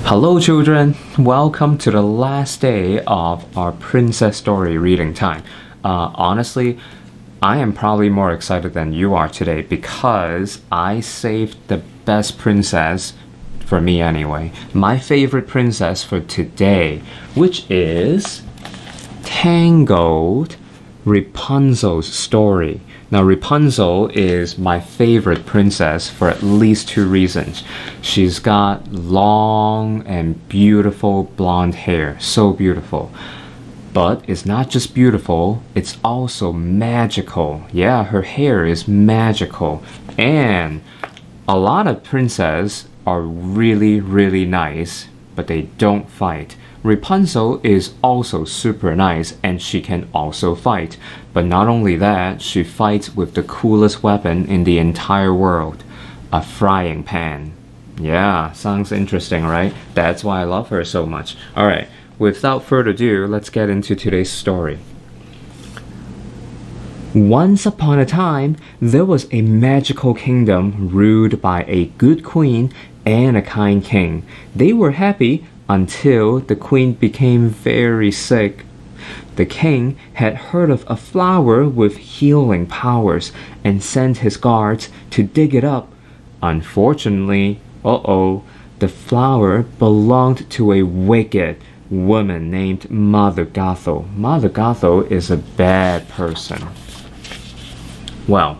Hello, children. Welcome to the last day of our princess story reading time. Honestly, I am probably more excited than you are today because I saved the best princess, for me anyway, my favorite princess for today, which is Tangled, Rapunzel's story. Now, Rapunzel is my favorite princess for at least two reasons. She's got long and beautiful blonde hair, so beautiful. But it's not just beautiful, it's also magical. Yeah, her hair is magical. And a lot of princesses are really, really nice, but they don't fight. Rapunzel is also super nice and she can also fight. But not only that, she fights with the coolest weapon in the entire world, a frying pan. Yeah, sounds interesting, right? That's why I love her so much. Alright, without further ado, let's get into today's story. Once upon a time, there was a magical kingdom ruled by a good queen and a kind king. They were happy until the queen became very sick. The king had heard of a flower with healing powers and sent his guards to dig it up. Unfortunately, the flower belonged to a wicked woman named Mother Gothel. Mother Gothel is a bad person. Well,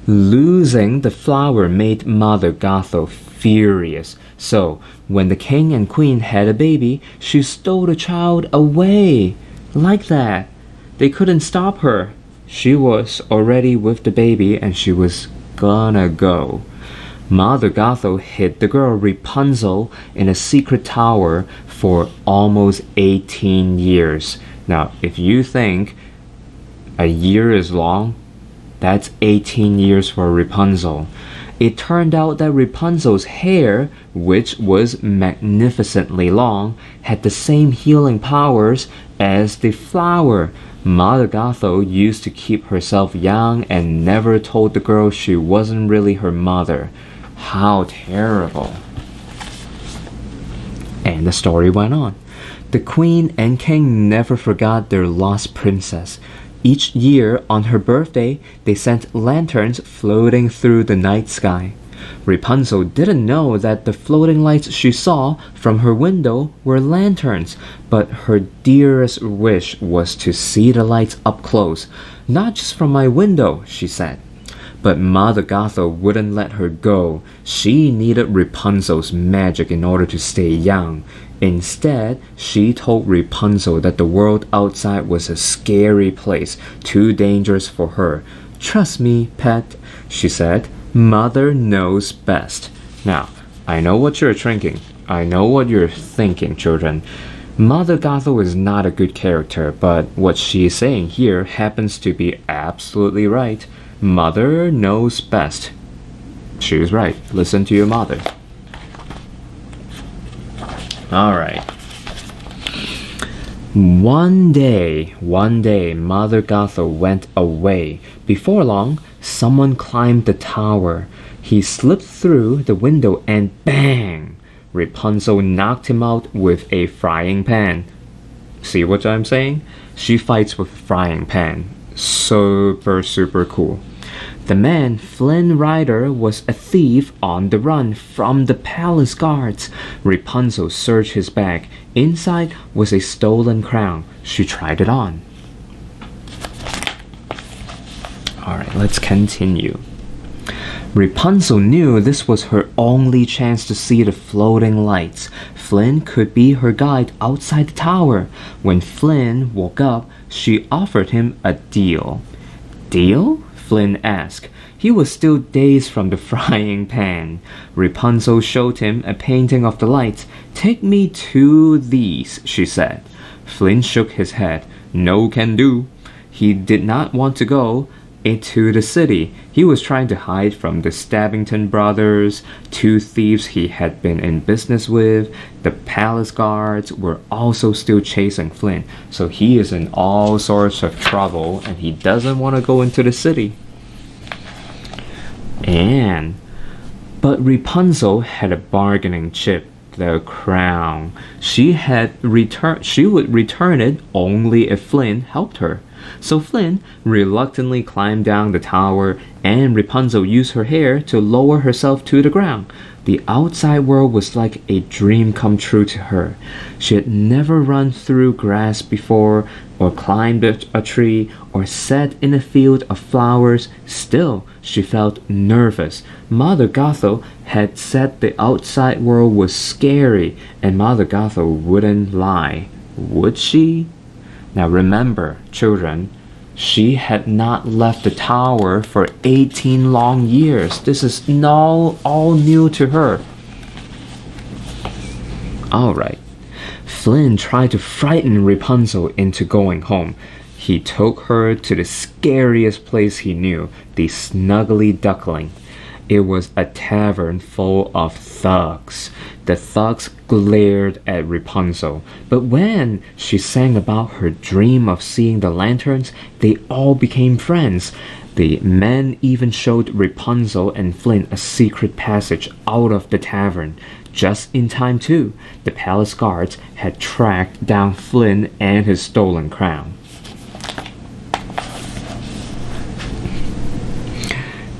losing the flower made Mother Gothel furious. So, when the king and queen had a baby, she stole the child away. Like that. They couldn't stop her. She was already with the baby and she was gonna go. Mother Gothel hid the girl Rapunzel in a secret tower for almost 18 years. Now, if you think a year is long, that's 18 years for Rapunzel. It turned out that Rapunzel's hair, which was magnificently long, had the same healing powers as the flower. Mother Gothel used to keep herself young and never told the girl she wasn't really her mother. How terrible. And the story went on. The queen and king never forgot their lost princess. Each year on her birthday, they sent lanterns floating through the night sky. Rapunzel didn't know that the floating lights she saw from her window were lanterns, but her dearest wish was to see the lights up close. Not just from my window, she said. But Mother Gothel wouldn't let her go. She needed Rapunzel's magic in order to stay young. Instead, she told Rapunzel that the world outside was a scary place, too dangerous for her. Trust me, pet, she said. Mother knows best. Now, I know what you're thinking. I know what you're thinking, children. Mother Gothel is not a good character, but what she is saying here happens to be absolutely right. Mother knows best. She's right. Listen to your mother. Alright. One day, Mother Gothel went away. Before long, someone climbed the tower. He slipped through the window and bang! Rapunzel knocked him out with a frying pan. See what I'm saying? She fights with a frying pan. Super cool. The man, Flynn Rider, was a thief on the run from the palace guards. Rapunzel searched his bag. Inside was a stolen crown. She tried it on. Alright, let's continue. Rapunzel knew this was her only chance to see the floating lights. Flynn could be her guide outside the tower. When Flynn woke up, she offered him a deal. Deal? Flynn asked. He was still dazed from the frying pan. Rapunzel showed him a painting of the lights. Take me to these, she said. Flynn shook his head. No can do. He did not want to go into the city. He was trying to hide from the Stabbington brothers, two thieves he had been in business with. The palace guards were also still chasing Flynn, so he is in all sorts of trouble and he doesn't want to go into the city. But Rapunzel had a bargaining chip. the crown. She would return it only if Flynn helped her. So Flynn reluctantly climbed down the tower, and Rapunzel used her hair to lower herself to the ground. The outside world was like a dream come true to her. She had never run through grass before, or climbed a tree, or sat in a field of flowers. Still, she felt nervous. Mother Gothel had said the outside world was scary, and Mother Gothel wouldn't lie, would she? Now remember, children, she had not left the tower for 18 long years. This is all new to her. Alright. Flynn tried to frighten Rapunzel into going home. He took her to the scariest place he knew, the Snuggly Duckling. It was a tavern full of thugs. The thugs glared at Rapunzel, but when she sang about her dream of seeing the lanterns, they all became friends. The men even showed Rapunzel and Flynn a secret passage out of the tavern. Just in time too, the palace guards had tracked down Flynn and his stolen crown.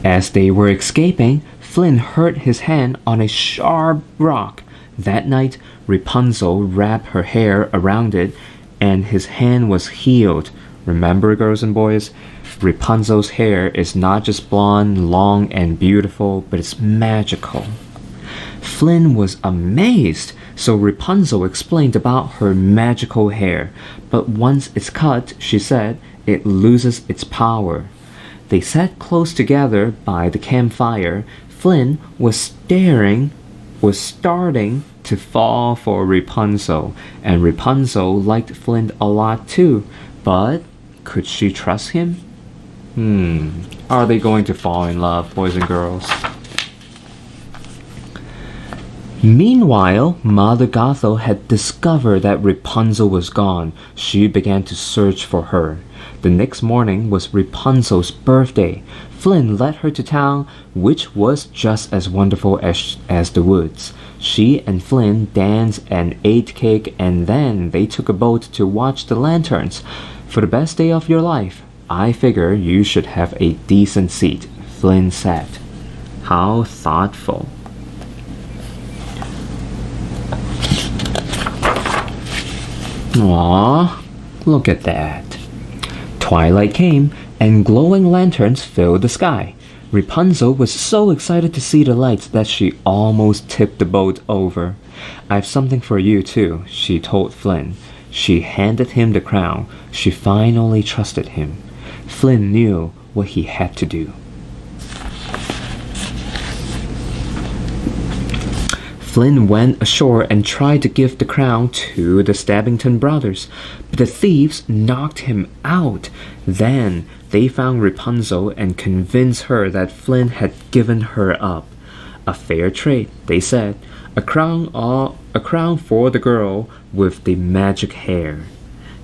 As they were escaping, Flynn hurt his hand on a sharp rock. That night, Rapunzel wrapped her hair around it, and his hand was healed. Remember, girls and boys, Rapunzel's hair is not just blonde, long, and beautiful, but it's magical. Flynn was amazed, so Rapunzel explained about her magical hair. But once it's cut, she said, it loses its power. They sat close together by the campfire. Flynn was starting to fall for Rapunzel, and Rapunzel liked Flynn a lot too. But could she trust him? Are they going to fall in love, boys and girls? Meanwhile, Mother Gothel had discovered that Rapunzel was gone. She began to search for her. The next morning was Rapunzel's birthday. Flynn led her to town, which was just as wonderful as the woods. She and Flynn danced and ate cake, and then they took a boat to watch the lanterns. For the best day of your life, I figure you should have a decent seat, Flynn said. How thoughtful. Aww, look at that. Twilight came, and glowing lanterns filled the sky. Rapunzel was so excited to see the lights that she almost tipped the boat over. I've something for you too, she told Flynn. She handed him the crown. She finally trusted him. Flynn knew what he had to do. Flynn went ashore and tried to give the crown to the Stabbington brothers, but the thieves knocked him out. Then they found Rapunzel and convinced her that Flynn had given her up. A fair trade, they said. A crown for the girl with the magic hair.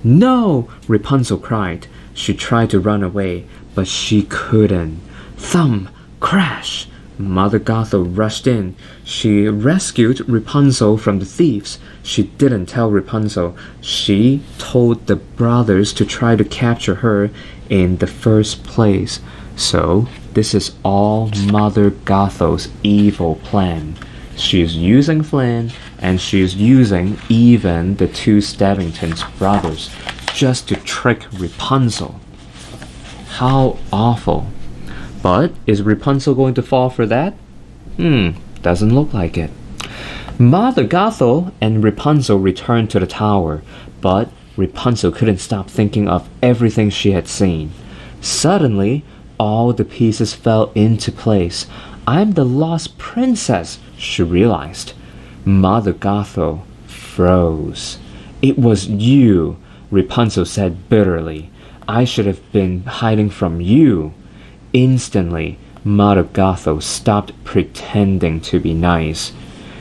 No! Rapunzel cried. She tried to run away, but she couldn't. Thump! Crash! Mother Gothel rushed in. She rescued Rapunzel from the thieves. She didn't tell Rapunzel. She told the brothers to try to capture her in the first place. So, this is all Mother Gothel's evil plan. She's using Flynn, and she's using even the two Stabbington's brothers just to trick Rapunzel. How awful. But is Rapunzel going to fall for that? Doesn't look like it. Mother Gothel and Rapunzel returned to the tower, but Rapunzel couldn't stop thinking of everything she had seen. Suddenly, all the pieces fell into place. I'm the lost princess, she realized. Mother Gothel froze. It was you, Rapunzel said bitterly. I should have been hiding from you. Instantly, Mother Gothel stopped pretending to be nice.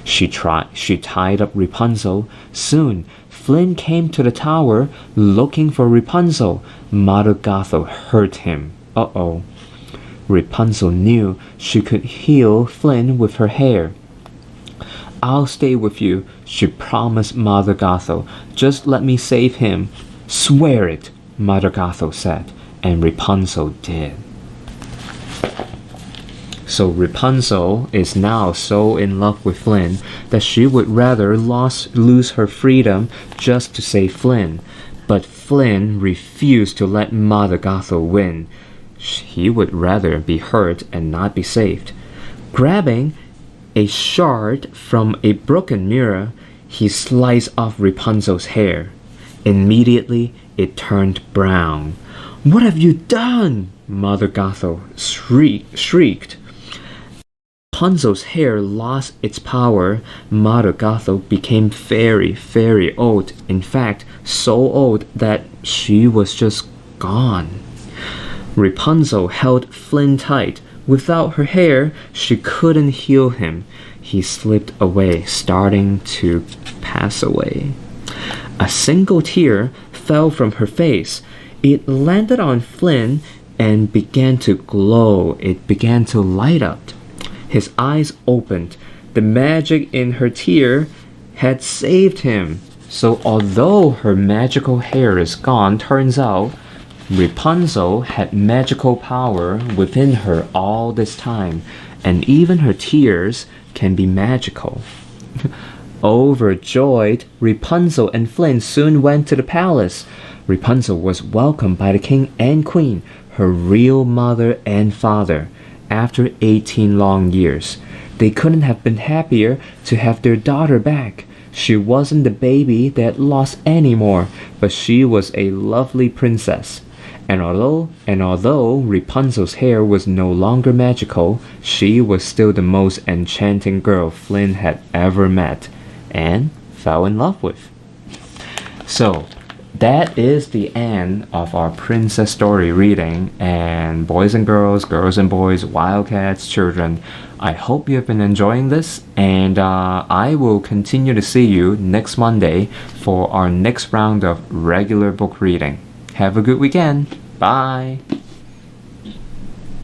She tied up Rapunzel. Soon, Flynn came to the tower looking for Rapunzel. Mother Gothel hurt him. Uh-oh. Rapunzel knew she could heal Flynn with her hair. I'll stay with you, she promised Mother Gothel. Just let me save him. Swear it, Mother Gothel said, and Rapunzel did. So Rapunzel is now so in love with Flynn that she would rather lose her freedom just to save Flynn. But Flynn refused to let Mother Gothel win. He would rather be hurt and not be saved. Grabbing a shard from a broken mirror, he sliced off Rapunzel's hair. Immediately, it turned brown. "What have you done?" Mother Gothel shrieked. Rapunzel's hair lost its power. Mother Gothel became very, very old. In fact, so old that she was just gone. Rapunzel held Flynn tight. Without her hair, she couldn't heal him. He slipped away, starting to pass away. A single tear fell from her face. It landed on Flynn and began to glow. It began to light up. His eyes opened. The magic in her tear had saved him. So although her magical hair is gone, turns out Rapunzel had magical power within her all this time, and even her tears can be magical. Overjoyed, Rapunzel and Flynn soon went to the palace. Rapunzel was welcomed by the king and queen, her real mother and father. After 18 long years, they couldn't have been happier to have their daughter back. She wasn't the baby they had lost anymore, but she was a lovely princess. And although Rapunzel's hair was no longer magical, she was still the most enchanting girl Flynn had ever met and fell in love with. So, that is the end of our princess story reading. And boys and girls, girls and boys, wildcats, children, I hope you have been enjoying this, and I will continue to see you next Monday for our next round of regular book reading. Have a good weekend. Bye.